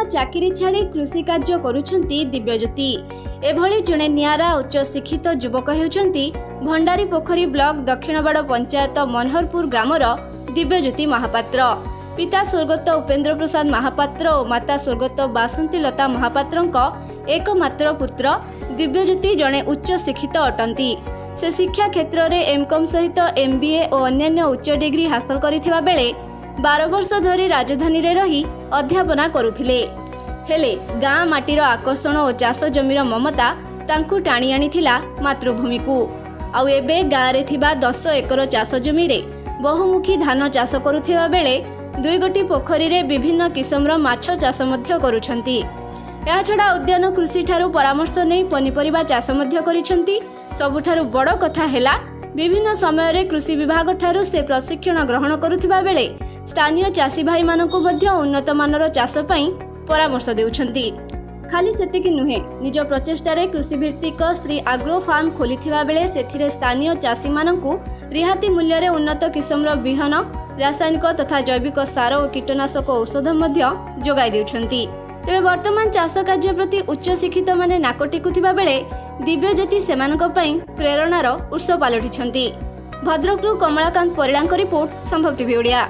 चाकरी छाड़ी कृषि कार्य करुछंती दिव्यज्योति। एभली जड़े नियारा उच्च शिक्षित युवक हेउछंती भंडारी पोखरी ब्लॉक दक्षिणबाड़ पंचायत मनोहरपुर ग्रामर दिव्यज्योति महापात्र। पिता स्वर्गत उपेन्द्र प्रसाद महापात्र और माता स्वर्गत बासंती लता महापात्रଙ୍କ एकमात्र पुत्र दिव्यज्योति जड़े उच्च शिक्षित अटंती। से शिक्षा क्षेत्र में एमकॉम सहित एमबीए और अन्य उच्च डिग्री हासिल करिथिबा बेले 12 वर्ष धरी राजधानी रे रही अध्यापना करुथिले। हेले गाँ माटीर आकर्षण और चाष जमीर ममता तांकु टाणी आनिथिला मातृभूमि को। आउ एबे गाँ रे थिबा 10 एकर चाष जमी रे बहुमुखी धान चाष करुथिबा बेले 2 गोटी पोखरी रे विभिन्न किस्मर माछ चाष मध्य करुछंती। या छड़ा उद्यान कृषि ठारू परामर्श नहीं पनीपरिबा चाष मध्य करिछंती। सबुठारू बड़ कथा हेला विभिन्न समय रे कृषि विभाग ठारू से प्रशिक्षण ग्रहण करुथिबा बेले स्थानीय चाषी भाई मानकु मध्य उन्नत मानर चाष पई परामर्श देउछंती। खाली सेतिकी नुहे, निज प्रचेष्टा रे कृषि भित्तिक श्री आग्रो फार्म खोलिथिबा बेले सेथिरे स्थानीय चाषी मानकु रिहाती मूल्य रे उन्नत किस्मर बिहन, रासायनिक तथा जैविक सार और कीटनाशक औषध मध्य जोगाई देउछंती। तेबे वर्तमान चाष कार्य प्रति उच्च शिक्षित माने नाक टेकुथिबा बेले दिव्यज्योति सेमानक पई प्रेरणार उत्स पालटिछंती। भद्रकरू कमलाकांत परिडांक रिपोर्ट, संभव टीवी ओडिया।